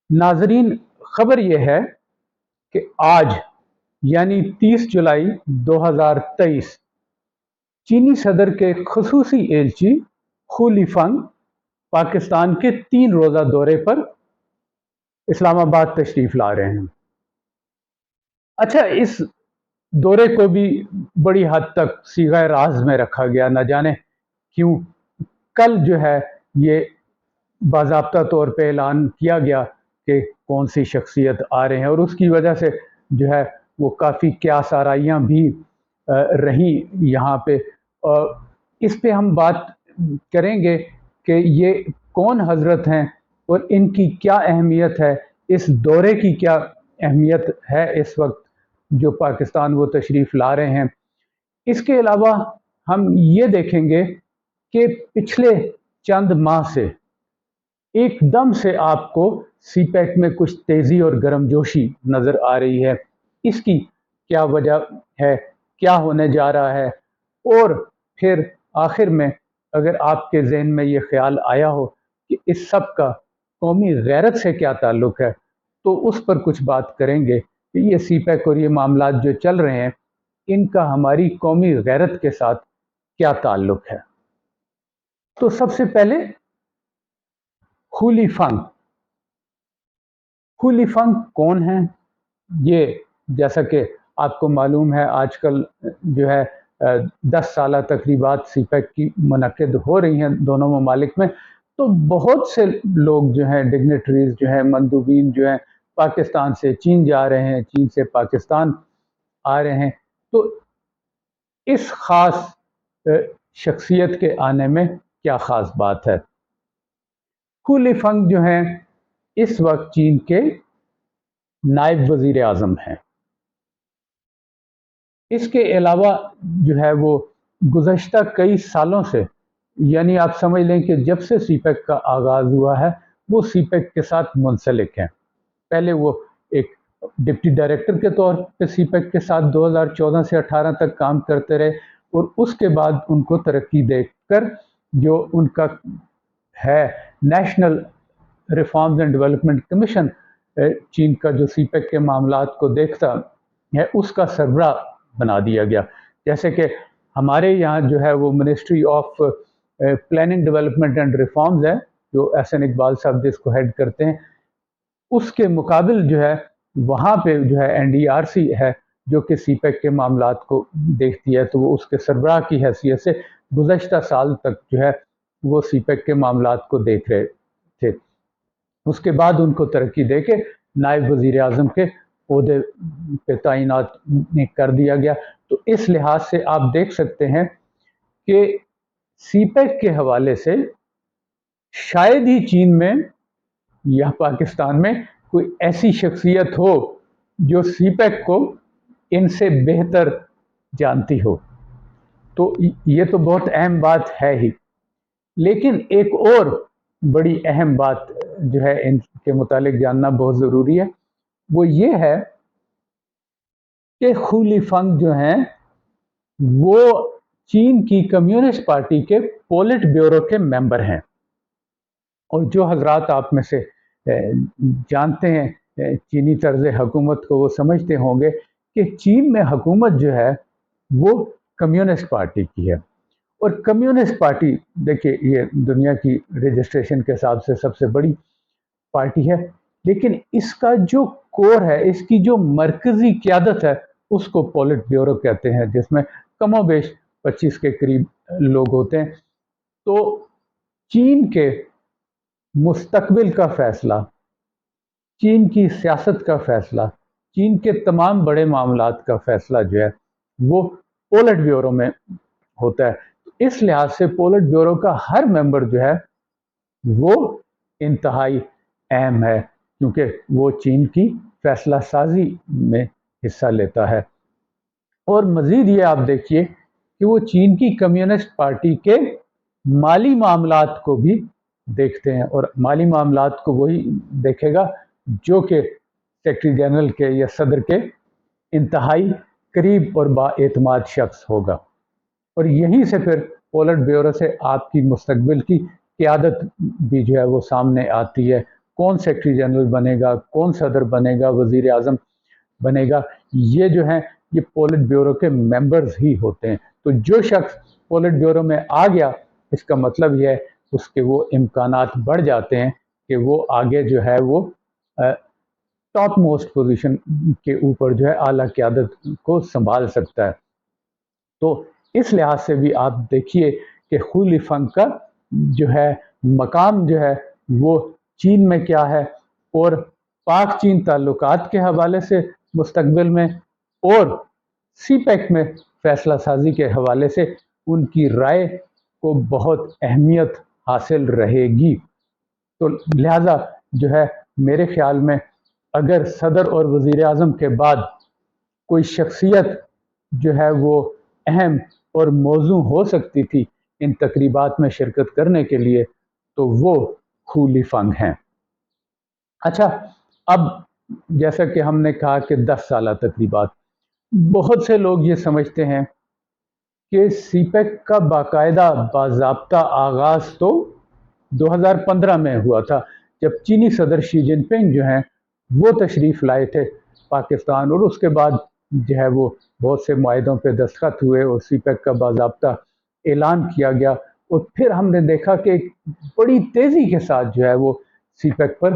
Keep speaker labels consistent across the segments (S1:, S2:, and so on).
S1: नाजरीन, खबर यह है कि आज यानी 30 जुलाई 2023 चीनी सदर के खसूसी एलची खू लिफांग पाकिस्तान के 3 रोज़ा दौरे पर इस्लामाबाद तशरीफ ला रहे हैं। अच्छा, इस दौरे को भी बड़ी हद तक सीगा राज में रखा गया, न जाने क्यों। कल जो है ये बाज़ाब्ता तौर पे ऐलान किया गया कि कौन सी शख्सियत आ रहे हैं, और उसकी वजह से जो है वो काफ़ी क्यास आराइयाँ भी रहीं यहाँ पे। इस पे हम बात करेंगे कि ये कौन हजरत हैं और इनकी क्या अहमियत है, इस दौरे की क्या अहमियत है इस वक्त जो पाकिस्तान वो तशरीफ़ ला रहे हैं। इसके अलावा हम ये देखेंगे कि पिछले चंद माह से एकदम से आपको सीपैक में कुछ तेज़ी और गर्मजोशी नज़र आ रही है। इसकी क्या वजह है, क्या होने जा रहा है, और फिर आखिर में अगर आपके जहन में ये ख्याल आया हो कि इस सब का कौमी गैरत से क्या ताल्लुक़ है, तो उस पर कुछ बात करेंगे कि ये सीपैक और ये मामलात जो चल रहे हैं इनका हमारी कौमी गैरत के साथ क्या ताल्लुक़ है। तो सबसे पहले खू लिफांग कौन है? ये जैसा कि आपको मालूम है आजकल जो है 10 साल तकरीबात सीपैक की मुनक़िद हो रही हैं दोनों ममालिक में। तो बहुत से लोग जो हैं, डिग्नेटरीज जो हैं, मंदूबीन जो हैं, पाकिस्तान से चीन जा रहे हैं, चीन से पाकिस्तान आ रहे हैं। तो इस ख़ास शख्सियत के आने में क्या ख़ास बात है? खू लिफांग जो हैं इस वक्त चीन के नायब वज़ीर आज़म हैं। इसके अलावा जो है वो गुज़श्ता कई सालों से, यानी आप समझ लें कि जब से सीपैक का आगाज़ हुआ है वो सीपैक के साथ मुंसलिक हैं। पहले वो एक डिप्टी डायरेक्टर के तौर पे सीपैक के साथ 2014 से 18 तक काम करते रहे, और उसके बाद उनको तरक्की देकर जो उनका है national reforms and development commission, चीन का जो सीपैक के मामलात को देखता है, उसका सरबराह बना दिया गया। जैसे कि हमारे यहाँ जो है वो ministry of planning development and reforms है, जो एहसन इकबाल साहब जिसको हेड करते हैं, उसके मुकाबिल जो है वहाँ पे जो है NDRC है जो कि सीपैक के मामलात को देखती है। तो वो उसके सरबराह की हैसियत से गुज़श्ता साल तक जो है वो सीपैक के मामलात को देख रहे थे। उसके बाद उनको तरक्की दे के नायब वज़ीर आज़म के ओहदे पे तैनात कर दिया गया। तो इस लिहाज से आप देख सकते हैं कि सीपैक के हवाले से शायद ही चीन में या पाकिस्तान में कोई ऐसी शख्सियत हो जो सीपैक को इनसे बेहतर जानती हो। तो ये तो बहुत अहम बात है ही, लेकिन एक और बड़ी अहम बात जो है इनके मुतालिक जानना बहुत ज़रूरी है। वो ये है कि खू लिफांग जो हैं वो चीन की कम्युनिस्ट पार्टी के पोलिट ब्यूरो के मेंबर हैं। और जो हजरात आप में से जानते हैं चीनी तर्ज हुकूमत को, वो समझते होंगे कि चीन में हुकूमत जो है वो कम्युनिस्ट पार्टी की है। और कम्युनिस्ट पार्टी देखिए ये दुनिया की रजिस्ट्रेशन के हिसाब से सबसे बड़ी पार्टी है, लेकिन इसका जो कोर है, इसकी जो मरकज़ी क़यादत है, उसको पोलिट ब्यूरो कहते हैं, जिसमें कमोबेश 25 के करीब लोग होते हैं। तो चीन के मुस्तकबिल का फ़ैसला, चीन की सियासत का फ़ैसला, चीन के तमाम बड़े मामलात का फ़ैसला जो है वो पोलिट ब्यूरो में होता है। इस लिहाज से पोलिट ब्यूरो का हर मेंबर जो है वो इंतहाई अहम है, क्योंकि वो चीन की फैसला साजी में हिस्सा लेता है। और मज़ीद ये आप देखिए कि वो चीन की कम्युनिस्ट पार्टी के माली मामलात को भी देखते हैं, और माली मामलात को वही देखेगा जो कि सेक्रेटरी जनरल के या सदर के इंतहाई करीब और बाएतमाद शख्स होगा। और यहीं से फिर पोलिट ब्यूरो से आपकी मुस्तकबिल की क़यादत भी जो है वो सामने आती है, कौन सेक्रेटरी जनरल बनेगा, कौन सदर बनेगा, वज़ीर आज़म बनेगा, ये जो हैं ये पोलिट ब्यूरो के मेंबर्स ही होते हैं। तो जो शख्स पोलिट ब्यूरो में आ गया, इसका मतलब यह है उसके वो इम्कानात बढ़ जाते हैं कि वो आगे जो है वो टॉप मोस्ट पोजीशन के ऊपर जो है आला क़यादत को संभाल सकता है। तो इस लिहाज से भी आप देखिए कि खू लिफंग का जो है मकाम जो है वो चीन में क्या है, और पाक चीन ताल्लुकात के हवाले से मुस्तकबिल में और सीपैक में फैसला साजी के हवाले से उनकी राय को बहुत अहमियत हासिल रहेगी। तो लिहाजा जो है मेरे ख्याल में अगर सदर और वज़ीर आज़म के बाद कोई शख्सियत जो है वो अहम और मौजू हो सकती थी इन तकरीबात में शिरकत करने के लिए, तो वो खू लिफंग हैं। अच्छा, अब जैसा कि हमने कहा कि 10 साल तकरीबात, बहुत से लोग ये समझते हैं कि सीपैक का बाकायदा बाज़ाब्ता आगाज़ तो 2015 में हुआ था, जब चीनी सदर शी जिनपिंग जो हैं वो तशरीफ़ लाए थे पाकिस्तान, और उसके बाद जो है वो बहुत से मुआहदों पे दस्तखत हुए और सीपैक का बाज़ाब्ता ऐलान किया गया। और फिर हमने देखा कि एक बड़ी तेज़ी के साथ जो है वो सीपैक पर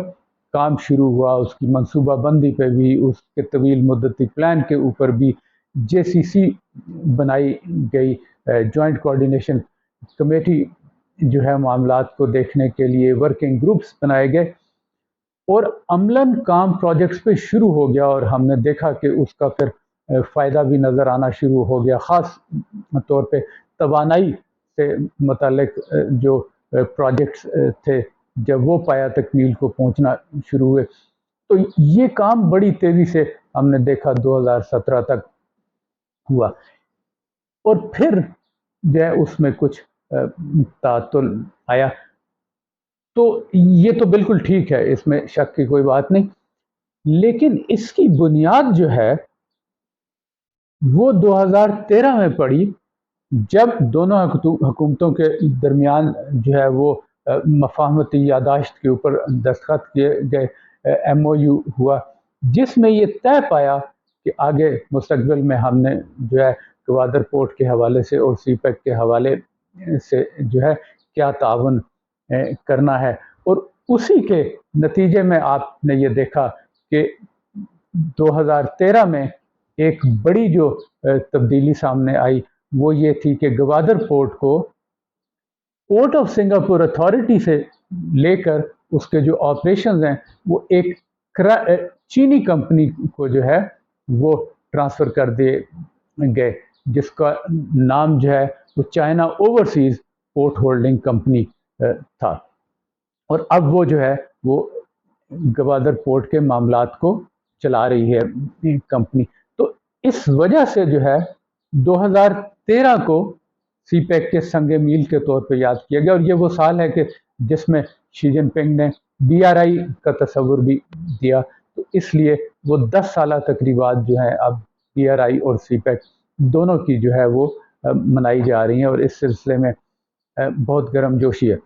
S1: काम शुरू हुआ, उसकी मनसूबाबंदी पे भी, उसके तवील मुद्दती प्लान के ऊपर भी JCC बनाई गई, जॉइंट कोऑर्डिनेशन कमेटी जो है मामलात को देखने के लिए वर्किंग ग्रुप्स बनाए गए, और अमलन काम प्रोजेक्ट्स पे शुरू हो गया। और हमने देखा कि उसका फिर फ़ायदा भी नज़र आना शुरू हो गया, ख़ास तौर पे तवानाई से मुतालिक जो प्रोजेक्ट्स थे, जब वो पाया तकमील को पहुंचना शुरू हुए, तो ये काम बड़ी तेज़ी से हमने देखा 2017 तक हुआ। और फिर जो है उसमें कुछ तातुल आया, तो ये तो बिल्कुल ठीक है, इसमें शक की कोई बात नहीं। लेकिन इसकी बुनियाद जो है वो 2013 में पड़ी, जब दोनों हुकूमतों के दरमियान जो है वो मफाहमती यादाश्त के ऊपर दस्तखत किए गए, MOU हुआ, जिसमें ये तय पाया कि आगे मुस्तकबिल में हमने जो है गवादर पोर्ट के हवाले से और सीपैक के हवाले से जो है क्या तावन करना है। और उसी के नतीजे में आपने ये देखा कि 2013 में एक बड़ी जो तब्दीली सामने आई वो ये थी कि गवादर पोर्ट को पोर्ट ऑफ सिंगापुर अथॉरिटी से लेकर उसके जो ऑपरेशंस हैं वो एक चीनी कंपनी को जो है वो ट्रांसफ़र कर दिए गए, जिसका नाम जो है वो China overseas port holding company था। और अब वो जो है वो गवादर पोर्ट के मामलात को चला रही है कंपनी। तो इस वजह से जो है 2013 को सीपैक के संगे मील के तौर पे याद किया गया, और ये वो साल है कि जिसमें शी जिनपिंग ने BRI का तस्वुर भी दिया। तो इसलिए वो 10 साल तकरीबात जो हैं अब BRI और सीपैक दोनों की जो है वो मनाई जा रही हैं, और इस सिलसिले में बहुत गर्मजोशी है।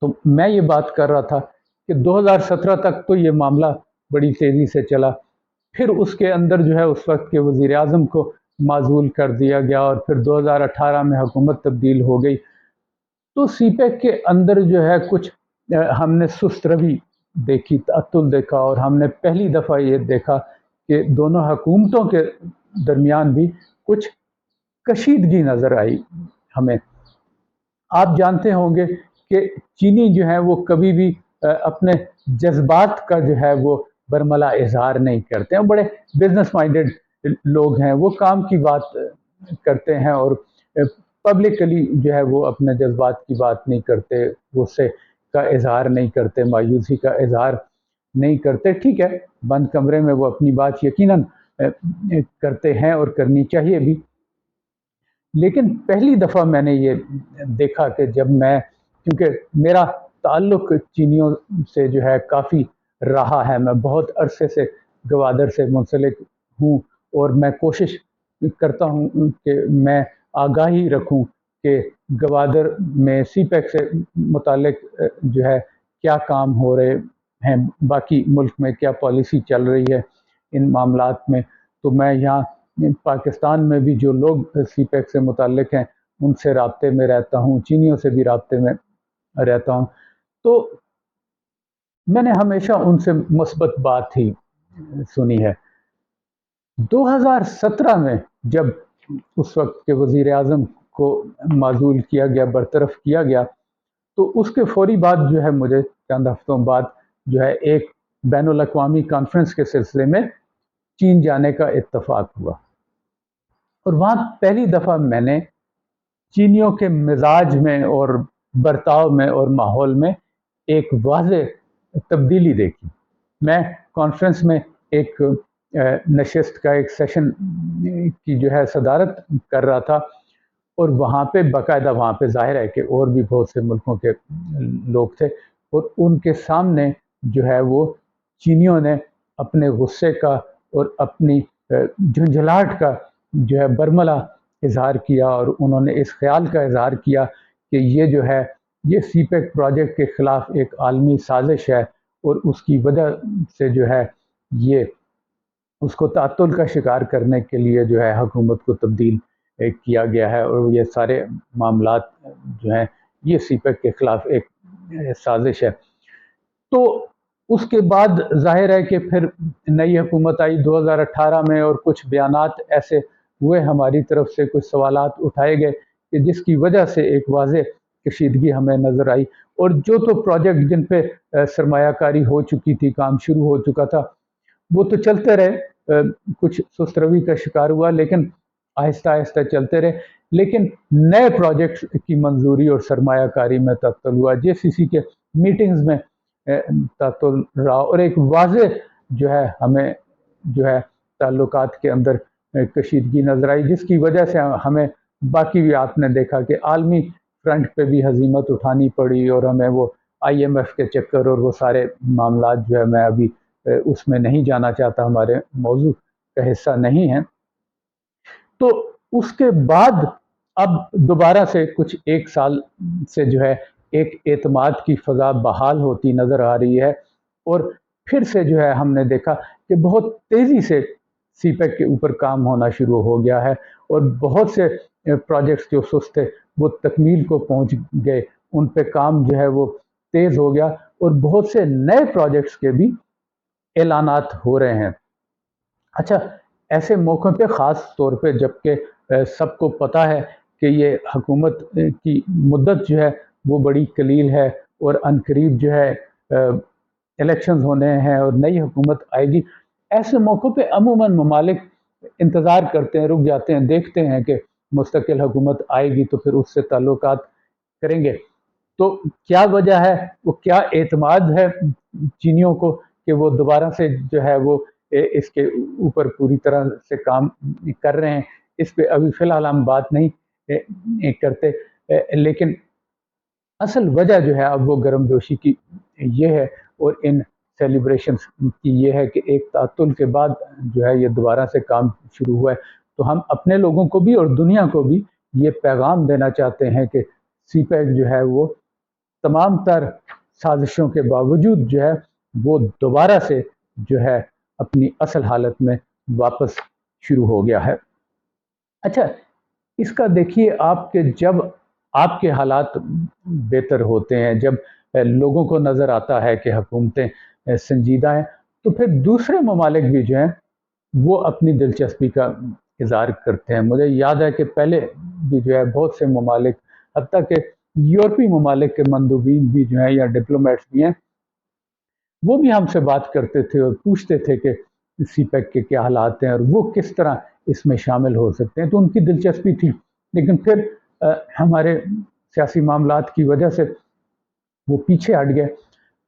S1: तो मैं ये बात कर रहा था कि 2017 तक तो ये मामला बड़ी तेज़ी से चला, फिर उसके अंदर जो है उस वक्त के वज़ीर आज़म को माज़ूल कर दिया गया, और फिर 2018 में हुकूमत तब्दील हो गई। तो सीपैक के अंदर जो है कुछ हमने सुस्त रवि देखी, तअत्तुल देखा, और हमने पहली दफ़ा ये देखा कि दोनों हुकूमतों के दरमियान भी कुछ कशीदगी नज़र आई हमें। आप जानते होंगे कि चीनी जो है वो कभी भी अपने जज्बात का जो है वो बरमला इजहार नहीं करते हैं, बड़े बिजनेस माइंडेड लोग हैं, वो काम की बात करते हैं और पब्लिकली जो है वो अपने जज्बात की बात नहीं करते, गुस्से का इजहार नहीं करते, मायूसी का इजहार नहीं करते। ठीक है, बंद कमरे में वो अपनी बात यकीनन करते हैं और करनी चाहिए भी। लेकिन पहली दफ़ा मैंने ये देखा कि जब मैं, क्योंकि मेरा ताल्लुक़ चीनियों से जो है काफ़ी रहा है, मैं बहुत अरसे से गवादर से मुंसलिक हूँ, और मैं कोशिश करता हूँ कि मैं आगाही रखूँ कि गवादर में सीपैक से मुतालिक जो है क्या काम हो रहे ہیں باقی ملک میں کیا پالیسی چل رہی ہے ان معاملات میں، تو میں یہاں پاکستان میں بھی جو لوگ سی پیک سے متعلق ہیں ان سے رابطے میں رہتا ہوں، چینیوں سے بھی رابطے میں رہتا ہوں، تو میں نے ہمیشہ ان سے مثبت بات ہی سنی ہے۔ 2017 میں جب اس وقت کے وزیر اعظم کو معزول کیا گیا، برطرف کیا گیا، تو اس کے فوری بعد جو ہے مجھے چند ہفتوں بعد جو ہے ایک بین الاقوامی کانفرنس کے سلسلے میں چین جانے کا اتفاق ہوا، اور وہاں پہلی دفعہ میں نے چینیوں کے مزاج میں اور برتاؤ میں اور ماحول میں ایک واضح تبدیلی دیکھی۔ میں کانفرنس میں ایک نشست کا ایک سیشن کی جو ہے صدارت کر رہا تھا، اور وہاں پہ باقاعدہ وہاں پہ ظاہر ہے کہ اور بھی بہت سے ملکوں کے لوگ تھے، اور ان کے سامنے جو ہے وہ چینیوں نے اپنے غصے کا اور اپنی جھنجھلاہٹ کا جو ہے برملا اظہار کیا، اور انہوں نے اس خیال کا اظہار کیا کہ یہ جو ہے یہ سی پیک پروجیکٹ کے خلاف ایک عالمی سازش ہے، اور اس کی وجہ سے جو ہے یہ اس کو تعطل کا شکار کرنے کے لیے جو ہے حکومت کو تبدیل کیا گیا ہے، اور یہ سارے معاملات جو ہیں یہ سی پیک کے خلاف ایک سازش ہے۔ تو اس کے بعد ظاہر ہے کہ پھر نئی حکومت آئی 2018 میں، اور کچھ بیانات ایسے ہوئے ہماری طرف سے، کچھ سوالات اٹھائے گئے کہ جس کی وجہ سے ایک واضح کشیدگی ہمیں نظر آئی، اور جو تو پروجیکٹ جن پہ سرمایہ کاری ہو چکی تھی، کام شروع ہو چکا تھا، وہ تو چلتے رہے، کچھ سست روی کا شکار ہوا، لیکن آہستہ آہستہ چلتے رہے، لیکن نئے پروجیکٹس کی منظوری اور سرمایہ کاری میں تعطل ہوا، جے سی سی کے میٹنگز میں تعطل رہا، اور ایک واضح جو ہے ہمیں جو ہے تعلقات کے اندر کشیدگی نظر آئی، جس کی وجہ سے ہمیں باقی بھی آپ نے دیکھا کہ عالمی فرنٹ پہ بھی ہزیمت اٹھانی پڑی، اور ہمیں وہ آئی ایم ایف کے چکر اور وہ سارے معاملات جو ہے میں ابھی اس میں نہیں جانا چاہتا، ہمارے موضوع کا حصہ نہیں ہے۔ تو اس کے بعد اب دوبارہ سے کچھ ایک سال سے جو ہے ایک اعتماد کی فضا بحال ہوتی نظر آ رہی ہے، اور پھر سے جو ہے ہم نے دیکھا کہ بہت تیزی سے سی پیک کے اوپر کام ہونا شروع ہو گیا ہے، اور بہت سے پروجیکٹس جو سست تھے وہ تکمیل کو پہنچ گئے، ان پہ کام جو ہے وہ تیز ہو گیا، اور بہت سے نئے پروجیکٹس کے بھی اعلانات ہو رہے ہیں۔ اچھا، ایسے موقع پہ خاص طور پہ جبکہ سب کو پتہ ہے کہ یہ حکومت کی مدت جو ہے وہ بڑی قلیل ہے، اور عنقریب جو ہے الیکشنز ہونے ہیں اور نئی حکومت آئے گی، ایسے موقع پہ عموماً ممالک انتظار کرتے ہیں، رک جاتے ہیں، دیکھتے ہیں کہ مستقل حکومت آئے گی تو پھر اس سے تعلقات کریں گے۔ تو کیا وجہ ہے، وہ کیا اعتماد ہے چینیوں کو کہ وہ دوبارہ سے جو ہے وہ اس کے اوپر پوری طرح سے کام کر رہے ہیں، اس پہ ابھی فی الحال ہم بات نہیں کرتے، لیکن اصل وجہ جو ہے اب وہ گرم جوشی کی یہ ہے، اور ان سیلیبریشنز کی یہ ہے کہ ایک تعطل کے بعد جو ہے یہ دوبارہ سے کام شروع ہوا ہے۔ تو ہم اپنے لوگوں کو بھی اور دنیا کو بھی یہ پیغام دینا چاہتے ہیں کہ سی پیک جو ہے وہ تمام تر سازشوں کے باوجود جو ہے وہ دوبارہ سے جو ہے اپنی اصل حالت میں واپس شروع ہو گیا ہے۔ اچھا، اس کا دیکھیے آپ کہ جب آپ کے حالات بہتر ہوتے ہیں، جب لوگوں کو نظر آتا ہے کہ حکومتیں سنجیدہ ہیں، تو پھر دوسرے ممالک بھی جو ہیں وہ اپنی دلچسپی کا اظہار کرتے ہیں۔ مجھے یاد ہے کہ پہلے بھی جو ہے بہت سے ممالک، حتیٰ کہ یورپی ممالک کے مندوبین بھی جو ہیں یا ڈپلومیٹس بھی ہیں، وہ بھی ہم سے بات کرتے تھے اور پوچھتے تھے کہ سی پیک کے کیا حالات ہیں اور وہ کس طرح اس میں شامل ہو سکتے ہیں، تو ان کی دلچسپی تھی، لیکن پھر ہمارے سیاسی معاملات کی وجہ سے وہ پیچھے ہٹ گئے۔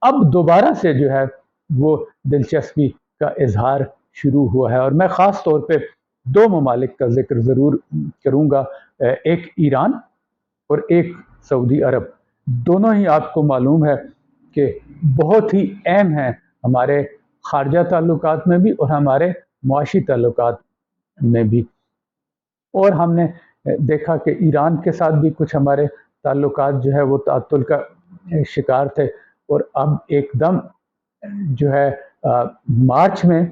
S1: اب دوبارہ سے جو ہے وہ دلچسپی کا اظہار شروع ہوا ہے، اور میں خاص طور پہ دو ممالک کا ذکر ضرور کروں گا، ایک ایران اور ایک سعودی عرب۔ دونوں ہی آپ کو معلوم ہے کہ بہت ہی اہم ہیں ہمارے خارجہ تعلقات میں بھی اور ہمارے معاشی تعلقات میں بھی، اور ہم نے دیکھا کہ ایران کے ساتھ بھی کچھ ہمارے تعلقات جو ہے وہ تعطل کا شکار تھے، اور اب ایک دم जो है मार्च में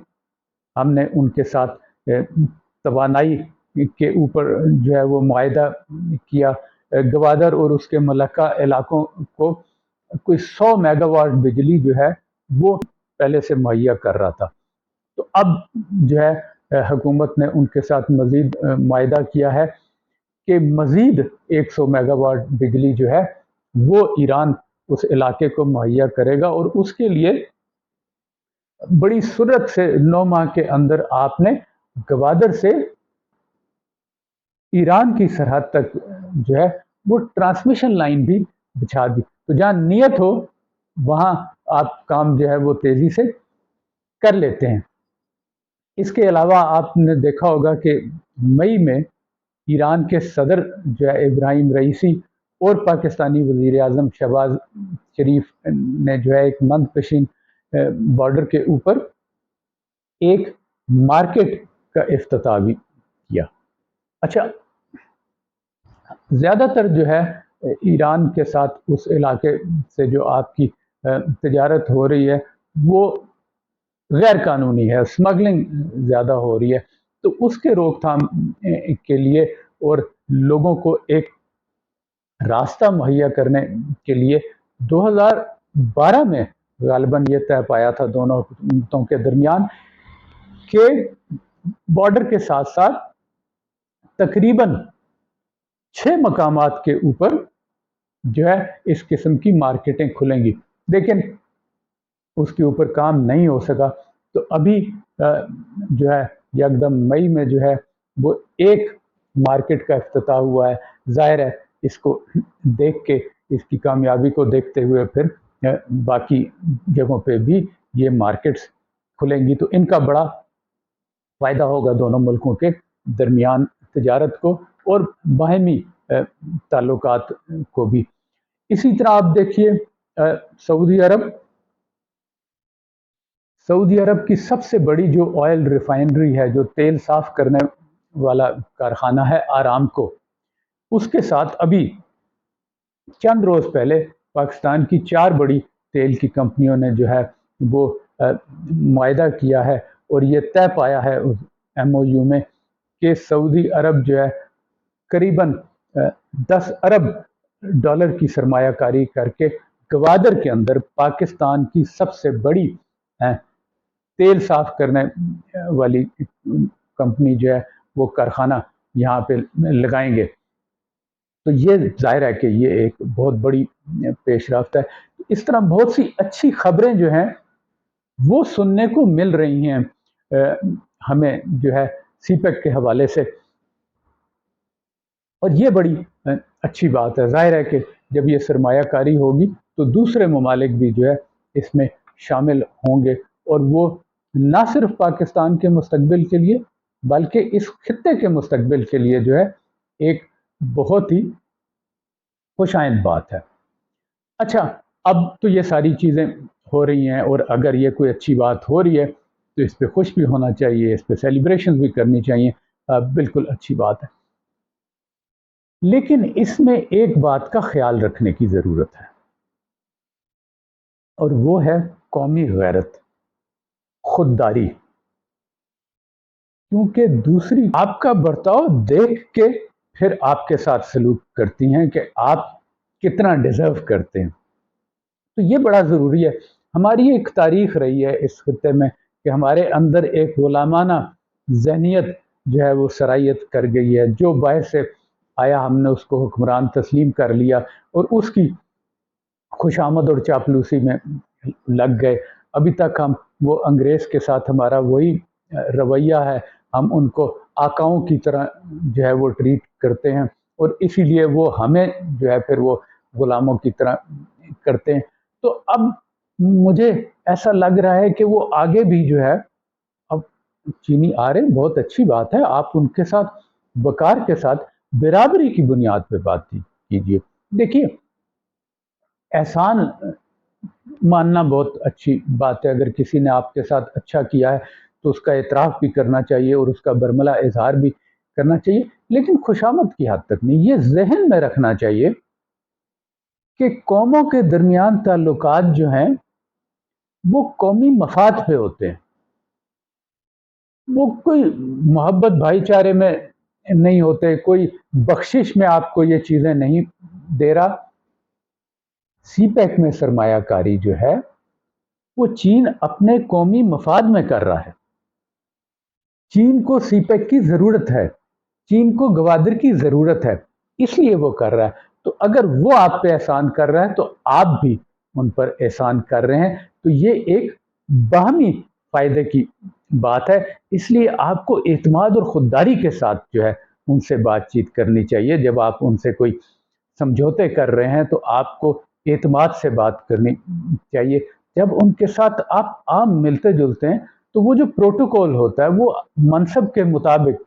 S1: हमने उनके साथ तवानाई के ऊपर जो है वो मुआहदा किया। गवादर और उसके मलक्का इलाकों को कोई 100 मेगावाट बिजली जो है वो पहले से मुहैया कर रहा था। तो अब जो है हुकूमत ने उनके साथ मज़ीद मुआहदा किया है कि मज़ीद 100 मेगावाट बिजली जो है वो ईरान उस इलाके को मुहैया करेगा, और उसके लिए बड़ी सूरत से 9 माह के अंदर आपने गवादर से ईरान की सरहद तक जो है वो ट्रांसमिशन लाइन भी बिछा दी। तो जहाँ नियत हो वहाँ आप काम जो है वो तेज़ी से कर लेते हैं। इसके अलावा आपने देखा होगा कि मई में ईरान के सदर जो है इब्राहिम रईसी और पाकिस्तानी वज़ीर आज़म शहबाज शरीफ ने जो है एक मंदपशीन बॉर्डर के ऊपर एक मार्केट का इफ्तिताह भी किया। अच्छा, ज़्यादातर जो है ईरान के साथ उस इलाके से जो आपकी तजारत हो रही है वो गैर कानूनी है, स्मगलिंग ज़्यादा हो रही है। तो उसके रोकथाम के लिए और लोगों को एक रास्ता मुहैया करने के लिए 2012 में गालिबन ये तय पाया था दोनों हुकूमतों के दरमियान कि बॉर्डर के साथ साथ तकरीबन 6 मकामात के ऊपर जो है इस किस्म की मार्केटें खुलेंगी, लेकिन उसके ऊपर काम नहीं हो सका। तो अभी जो है यकदम मई में जो है वो एक मार्केट का इफ्तिताह हुआ है। ज़ाहिर है इसको देख के, इसकी कामयाबी को देखते हुए फिर बाकी जगहों पे भी ये मार्केट्स खुलेंगी, तो इनका बड़ा फ़ायदा होगा दोनों मुल्कों के दरमियान तजारत को और बाहमी ताल्लुकात को भी। इसी तरह आप देखिए सऊदी अरब की सबसे बड़ी जो ऑयल रिफाइनरी है, जो तेल साफ करने वाला कारखाना है आरामको, उसके साथ अभी चंद रोज़ पहले पाकिस्तान की 4 बड़ी तेल की कंपनियों ने जो है वो मुआहदा किया है और ये तय पाया है उस MOU में कि सऊदी अरब जो है करीबन 10 अरब डॉलर की सरमायाकारी करके गवादर के अंदर पाकिस्तान की सबसे बड़ी तेल साफ करने वाली कंपनी जो है वो कारखाना यहाँ पे लगाएंगे। तो ये जाहिर है कि ये एक बहुत बड़ी पेशरफ्त है। इस तरह बहुत सी अच्छी खबरें जो हैं वो सुनने को मिल रही हैं हमें जो है सीपेक के हवाले से, और ये बड़ी अच्छी बात है। ज़ाहिर है कि जब ये सरमायाकारी होगी तो दूसरे ममालिक भी जो है इसमें शामिल होंगे, और वो ना सिर्फ पाकिस्तान के मुस्तकबिल के लिए बल्कि इस खित्ते के मुस्तकबिल के लिए जो है एक बहुत ही खुशाइंद बात है। अच्छा, अब तो ये सारी चीज़ें हो रही हैं, और अगर ये कोई अच्छी बात हो रही है तो इस पर खुश भी होना चाहिए, इस पर सेलिब्रेशन भी करनी चाहिए, बिल्कुल अच्छी बात है। लेकिन इसमें एक बात का ख्याल रखने की ज़रूरत है, और वो है कौमी गैरत, खुददारी। क्योंकि दूसरी आपका बर्ताव देख के फिर आपके साथ सलूक करती हैं कि आप कितना डिज़र्व करते हैं। तो ये बड़ा ज़रूरी है। हमारी एक तारीख रही है इस खित्ते में कि हमारे अंदर एक गुलामाना ज़हनियत जो है वो सरायत कर गई है, जो बाहर से आया हमने उसको हुक्मरान तस्लीम कर लिया और उसकी खुशामद और चापलूसी में लग गए। अभी तक हम वो अंग्रेज़ के साथ हमारा वही रवैया है, हम उनको आकाओं की तरह जो है वो ट्रीट करते हैं, और इसीलिए वो हमें जो है फिर वो गुलामों की तरह करते हैं। तो अब मुझे ऐसा लग रहा है कि वो आगे भी जो है, अब चीनी आ रहे, बहुत अच्छी बात है, आप उनके साथ वकार के साथ बराबरी की बुनियाद पे बात कीजिए। देखिए, एहसान मानना बहुत अच्छी बात है, अगर किसी ने आपके साथ अच्छा किया है तो उसका एतराफ़ भी करना चाहिए और उसका बरमला इजहार भी करना चाहिए, लेकिन खुशामद की हद तक नहीं। ये जहन में रखना चाहिए कि कौमों के दरमियान ताल्लुकात जो हैं वो कौमी मफाद पे होते हैं, वो कोई मोहब्बत भाईचारे में नहीं होते, कोई बख्शिश में आपको ये चीज़ें नहीं दे रहा। सीपैक में सरमायाकारी जो है वो चीन अपने कौमी मफाद में कर रहा है। चीन को सीपैक की ज़रूरत है, चीन को गवादर की ज़रूरत है, इसलिए वो कर रहा है। तो अगर वो आप पे एहसान कर रहा है तो आप भी उन पर एहसान कर रहे हैं, तो ये एक बाहमी फ़ायदे की बात है। इसलिए आपको एतमाद और खुददारी के साथ जो है उनसे बातचीत करनी चाहिए। जब आप उनसे कोई समझौते कर रहे हैं तो आपको एतमाद से बात करनी चाहिए। जब उनके साथ आप आम मिलते जुलते हैं तो वो जो प्रोटोकॉल होता है वो मनसब के मुताबिक,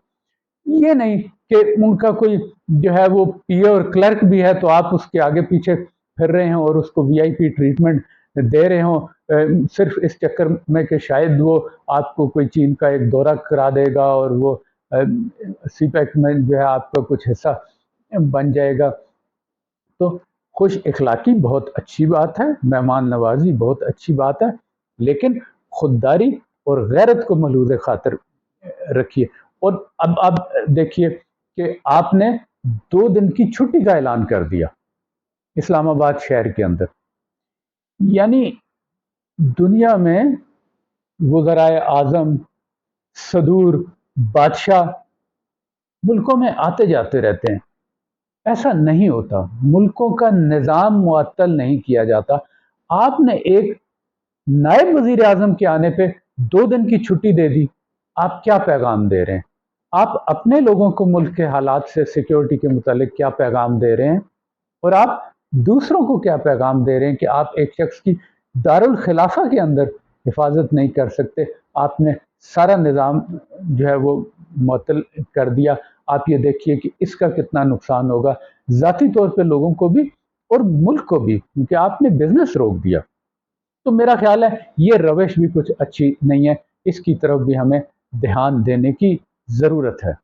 S1: ये नहीं कि उनका कोई जो है वो पीए और क्लर्क भी है तो आप उसके आगे पीछे फिर रहे हो और उसको वीआईपी ट्रीटमेंट दे रहे हो सिर्फ इस चक्कर में कि शायद वो आपको कोई चीन का एक दौरा करा देगा और वो सीपैक में जो है आपका कुछ हिस्सा बन जाएगा। तो खुश इखलाकी बहुत अच्छी बात है, मेहमान नवाजी बहुत अच्छी बात है, लेकिन खुददारी और गैरत को मलूज़ खातिर रखिए। और अब आप देखिए कि आपने 2 दिन की छुट्टी का ऐलान कर दिया इस्लामाबाद शहर के अंदर, यानी दुनिया में वज़राए आज़म, सदूर, बादशाह मुल्कों में आते जाते रहते हैं। ऐसा नहीं होता, मुल्कों का निज़ाम मुअत्तल नहीं किया जाता। आपने एक नायब वज़ीर आज़म के आने पे 2 दिन की छुट्टी दे दी, आप क्या पैगाम दे रहे हैं? आप अपने लोगों को मुल्क के हालात से सिक्योरिटी के मुतालिक क्या पैगाम दे रहे हैं? और आप दूसरों को क्या पैगाम दे रहे हैं कि आप एक शख्स की दारुल खिलाफा के अंदर हिफाजत नहीं कर सकते, आपने सारा निज़ाम जो है वो मुअत्तल कर दिया। आप ये देखिए कि इसका कितना नुकसान होगा ज़ाती तौर पे लोगों को भी और मुल्क को भी, क्योंकि आपने बिजनेस रोक दिया। तो मेरा ख्याल है ये रविश भी कुछ अच्छी नहीं है, इसकी तरफ भी हमें ध्यान देने की ज़रूरत है।